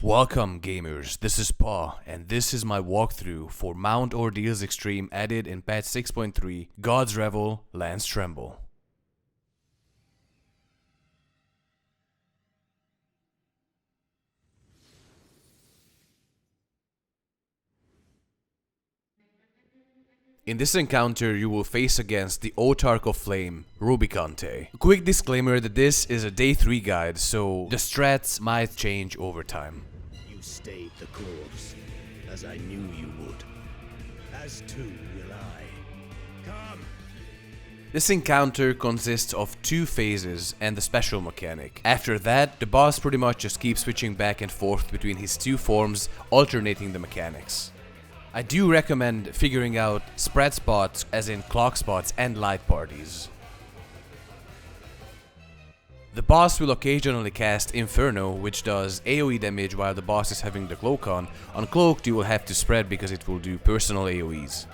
Welcome gamers, this is Paw, and this is my walkthrough for Mount Ordeals Extreme added in patch 6.3, God's Revel, Lands Tremble. In this encounter, you will face against the Autarch of Flame, Rubicante. Quick disclaimer that this is a day 3 guide, so the strats might change over time. You stayed the course, as I knew you would. As too will I. Come! This encounter consists of 2 phases and the special mechanic. After that, the boss pretty much just keeps switching back and forth between his 2 forms, alternating the mechanics. I do recommend figuring out spread spots, as in clock spots and light parties. The boss will occasionally cast Inferno, which does AoE damage while the boss is having the cloak on. On Cloaked you will have to spread because it will do personal AoEs.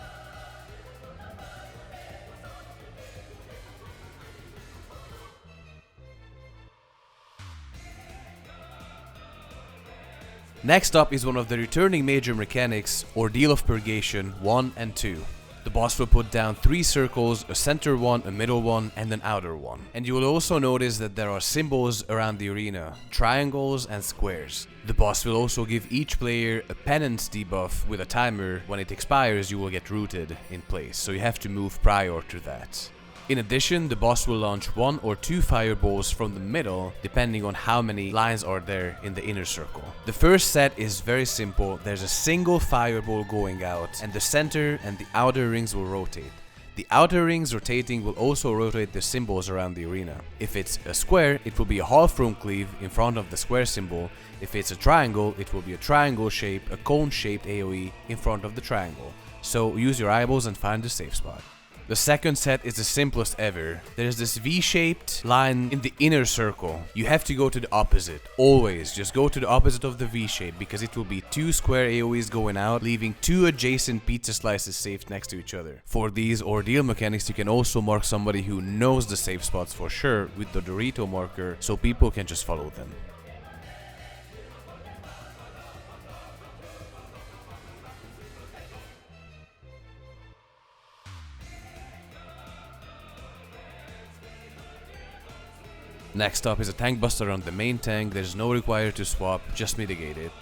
Next up is one of the returning major mechanics, Ordeal of Purgation 1 and 2. The boss will put down 3 circles, a center one, a middle one, and an outer one. And you will also notice that there are symbols around the arena, triangles and squares. The boss will also give each player a penance debuff with a timer. When it expires, you will get rooted in place, so you have to move prior to that. In addition, the boss will launch 1 or 2 fireballs from the middle, depending on how many lines are there in the inner circle. The first set is very simple. There's a single fireball going out, and the center and the outer rings will rotate. The outer rings rotating will also rotate the symbols around the arena. If it's a square, it will be a half rune cleave in front of the square symbol. If it's a triangle, it will be a triangle shape, a cone-shaped AoE in front of the triangle. So use your eyeballs and find the safe spot. The second set is the simplest ever. There's this V-shaped line in the inner circle. You have to go to the opposite. Always, just go to the opposite of the V-shape, because it will be 2 square AoEs going out, leaving 2 adjacent pizza slices saved next to each other. For these ordeal mechanics, you can also mark somebody who knows the safe spots for sure with the Dorito marker, so people can just follow them. Next up is a tank buster on the main tank. There's no required to swap, just mitigate it.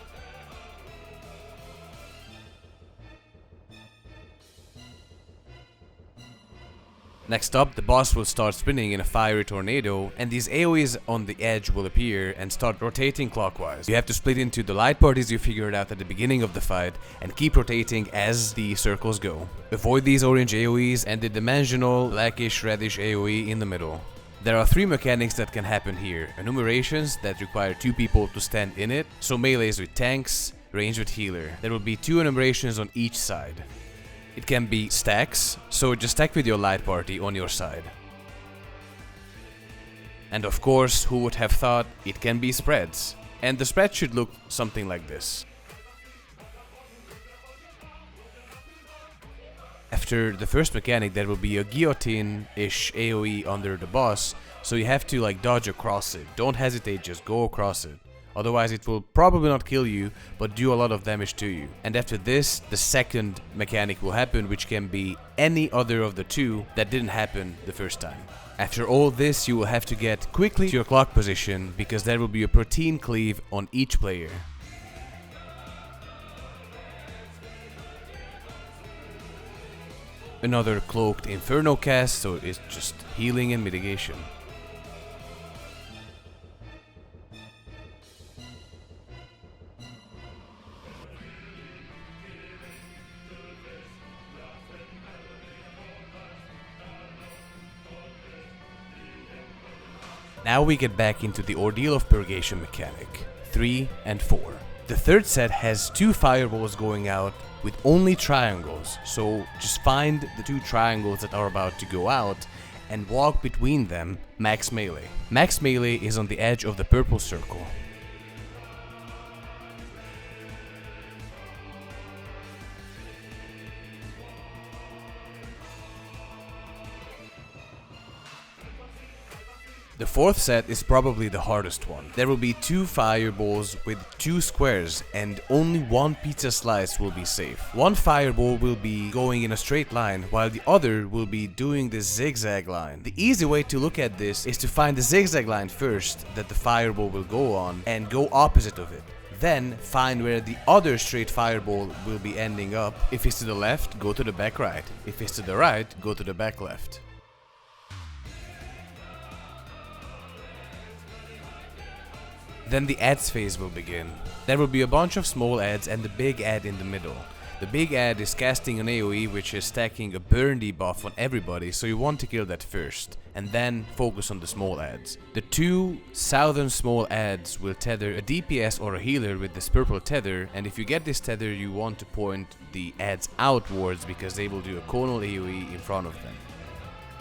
Next up, the boss will start spinning in a fiery tornado, and these AoEs on the edge will appear and start rotating clockwise. You have to split into the light parties you figured out at the beginning of the fight and keep rotating as the circles go. Avoid these orange AoEs and the dimensional blackish reddish AoE in the middle. There are 3 mechanics that can happen here. Enumerations that require 2 people to stand in it, so melees with tanks, range with healer. There will be 2 enumerations on each side. It can be stacks, so just stack with your light party on your side. And of course, who would have thought, it can be spreads. And the spread should look something like this. After the first mechanic, there will be a guillotine-ish AoE under the boss, so you have to dodge across it. Don't hesitate, just go across it. Otherwise it will probably not kill you, but do a lot of damage to you. And after this, the second mechanic will happen, which can be any other of the 2 that didn't happen the first time. After all this, you will have to get quickly to your clock position, because there will be a protein cleave on each player. Another Cloaked Inferno cast, so it's just healing and mitigation. Now we get back into the Ordeal of Purgation mechanic, 3 and 4. The third set has 2 fireballs going out with only triangles, so just find the 2 triangles that are about to go out and walk between them max melee. Max melee is on the edge of the purple circle. The fourth set is probably the hardest one. There will be 2 fireballs with 2 squares and only 1 pizza slice will be safe. One fireball will be going in a straight line while the other will be doing the zigzag line. The easy way to look at this is to find the zigzag line first that the fireball will go on and go opposite of it. Then find where the other straight fireball will be ending up. If it's to the left, go to the back right. If it's to the right, go to the back left. Then the adds phase will begin. There will be a bunch of small adds and the big add in the middle. The big add is casting an AoE which is stacking a burn debuff on everybody, so you want to kill that first, and then focus on the small adds. The 2 southern small adds will tether a DPS or a healer with this purple tether, and if you get this tether you want to point the adds outwards because they will do a conal AoE in front of them.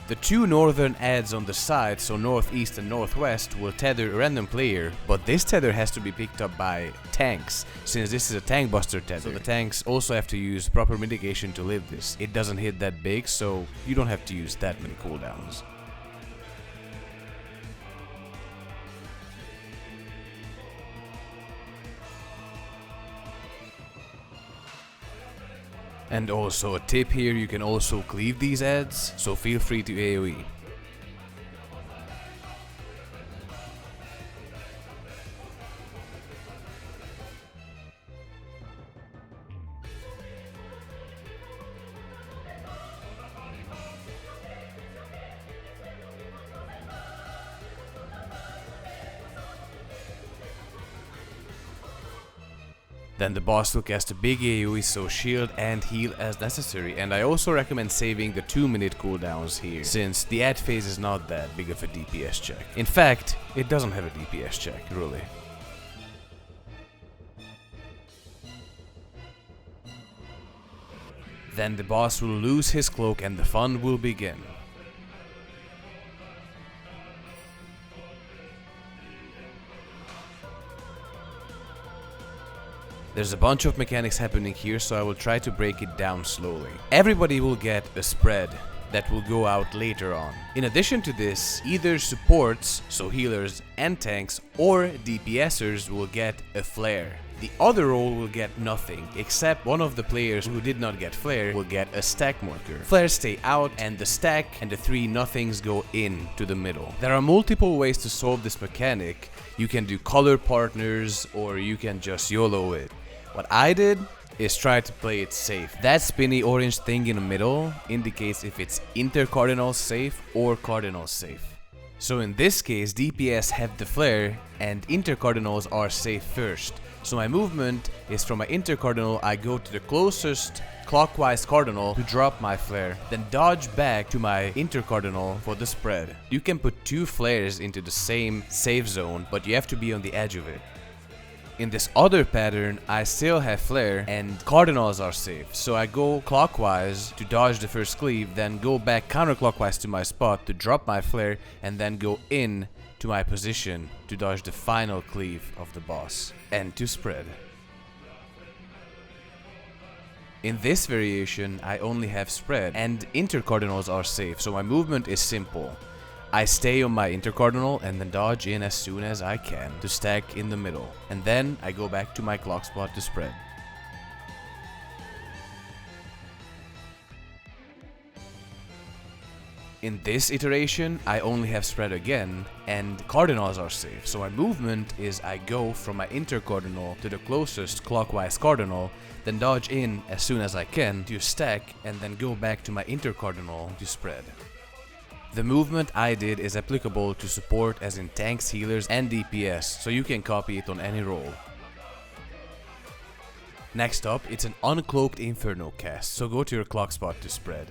The 2 northern adds on the side, so northeast and northwest, will tether a random player, but this tether has to be picked up by tanks, since this is a tank buster tether. So the tanks also have to use proper mitigation to live this. It doesn't hit that big, so you don't have to use that many cooldowns. And also a tip here, you can also cleave these adds, so feel free to AoE. Then the boss will cast a big AoE, so shield and heal as necessary, and I also recommend saving the 2-minute cooldowns here, since the add phase is not that big of a DPS check. In fact, it doesn't have a DPS check, really. Then the boss will lose his cloak and the fun will begin. There's a bunch of mechanics happening here, so I will try to break it down slowly. Everybody will get a spread that will go out later on. In addition to this, either supports, so healers and tanks, or DPSers will get a flare. The other role will get nothing, except one of the players who did not get flare will get a stack marker. Flares stay out, and the stack and the 3 nothings go in to the middle. There are multiple ways to solve this mechanic. You can do color partners, or you can just YOLO it. What I did is try to play it safe. That spinny orange thing in the middle indicates if it's intercardinal safe or cardinal safe. So in this case, DPS have the flare and intercardinals are safe first. So my movement is from my intercardinal, I go to the closest clockwise cardinal to drop my flare, then dodge back to my intercardinal for the spread. You can put 2 flares into the same safe zone, but you have to be on the edge of it. In this other pattern, I still have flare and cardinals are safe, so I go clockwise to dodge the first cleave, then go back counterclockwise to my spot to drop my flare, and then go in to my position to dodge the final cleave of the boss, and to spread. In this variation, I only have spread, and intercardinals are safe, so my movement is simple. I stay on my intercardinal and then dodge in as soon as I can to stack in the middle, and then I go back to my clock spot to spread. In this iteration, I only have spread again, and cardinals are safe, so my movement is I go from my intercardinal to the closest clockwise cardinal, then dodge in as soon as I can to stack, and then go back to my intercardinal to spread. The movement I did is applicable to support as in tanks, healers and DPS, so you can copy it on any role. Next up, it's an Uncloaked Inferno cast, so go to your clock spot to spread.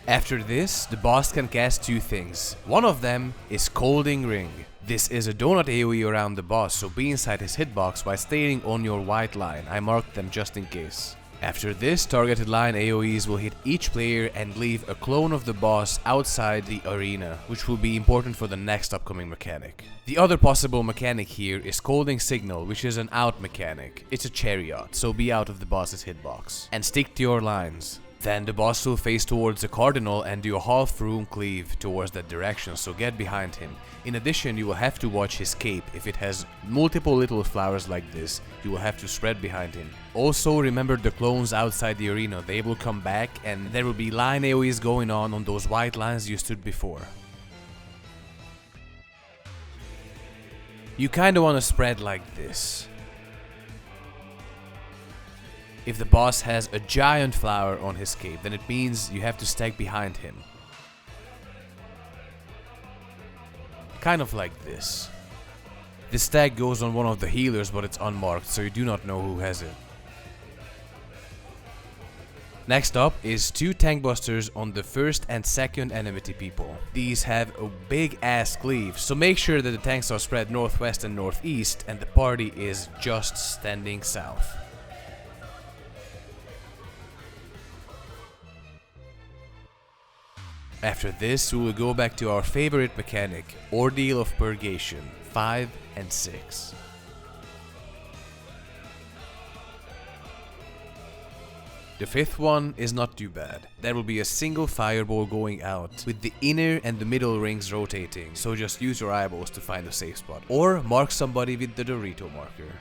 After this, the boss can cast 2 things. One of them is Colding Ring. This is a donut AoE around the boss, so be inside his hitbox while staying on your white line. I marked them just in case. After this, targeted line AoEs will hit each player and leave a clone of the boss outside the arena, which will be important for the next upcoming mechanic. The other possible mechanic here is Colding Signal, which is an out mechanic. It's a chariot, so be out of the boss's hitbox. And stick to your lines. Then the boss will face towards the cardinal and do a half room cleave towards that direction, so get behind him. In addition, you will have to watch his cape. If it has multiple little flowers like this, you will have to spread behind him. Also remember the clones outside the arena, they will come back and there will be line AoEs going on those white lines you stood before. You kinda wanna spread like this. If the boss has a giant flower on his cape, then it means you have to stack behind him. Kind of like this. This stack goes on one of the healers, but it's unmarked, so you do not know who has it. Next up is 2 tank busters on the first and second enmity people. These have a big ass cleave, so make sure that the tanks are spread northwest and northeast and the party is just standing south. After this, we will go back to our favorite mechanic, Ordeal of Purgation, 5 and 6. The 5th one is not too bad. There will be a single fireball going out, with the inner and the middle rings rotating, so just use your eyeballs to find a safe spot. Or mark somebody with the Dorito marker.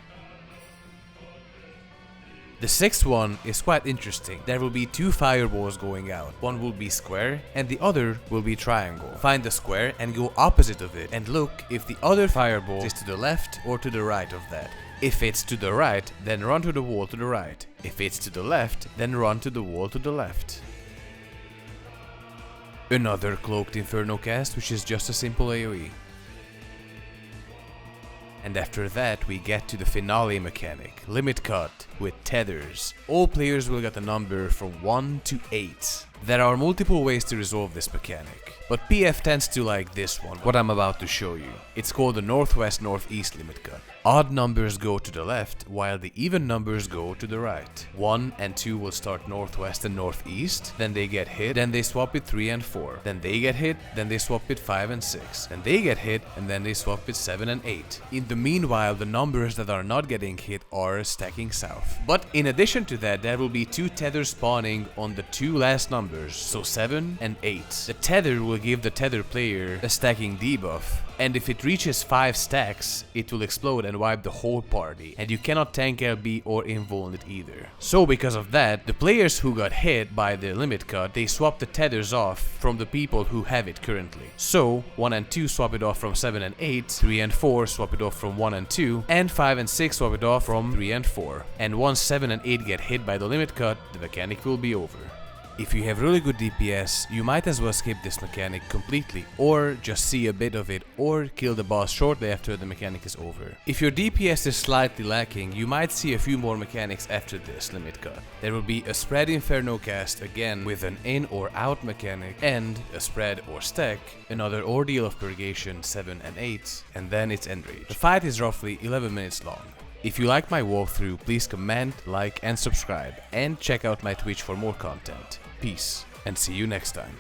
The 6th one is quite interesting. There will be 2 fireballs going out. One will be square and the other will be triangle. Find the square and go opposite of it and look if the other fireball is to the left or to the right of that. If it's to the right, then run to the wall to the right. If it's to the left, then run to the wall to the left. Another Cloaked Inferno cast, which is just a simple AoE. And after that we get to the finale mechanic, Limit Cut, with tethers. All players will get a number from 1 to 8. There are multiple ways to resolve this mechanic, but PF tends to like this one, what I'm about to show you. It's called the Northwest-Northeast Limit Cut. Odd numbers go to the left, while the even numbers go to the right. 1 and 2 will start northwest and northeast, then they get hit, then they swap with 3 and 4. Then they get hit, then they swap with 5 and 6. Then they get hit, and then they swap with 7 and 8. In the meanwhile, the numbers that are not getting hit are stacking south. But in addition to that, there will be 2 tethers spawning on the 2 last numbers, so 7 and 8. The tether will give the tether player a stacking debuff, and if it reaches 5 stacks, it will explode and wipe the whole party, and you cannot tank LB or invuln it either. So because of that, the players who got hit by the limit cut, they swap the tethers off from the people who have it currently. So 1 and 2 swap it off from 7 and 8, 3 and 4 swap it off from 1 and 2, and 5 and 6 swap it off from 3 and 4. And once 7 and 8 get hit by the limit cut, the mechanic will be over. If you have really good DPS, you might as well skip this mechanic completely, or just see a bit of it, or kill the boss shortly after the mechanic is over. If your DPS is slightly lacking, you might see a few more mechanics after this limit cut. There will be a spread Inferno cast again with an in or out mechanic, and a spread or stack, another Ordeal of Purgation 7 and 8, and then it's end rage. The fight is roughly 11 minutes long. If you like my walkthrough, please comment, like and subscribe, and check out my Twitch for more content. Peace, and see you next time.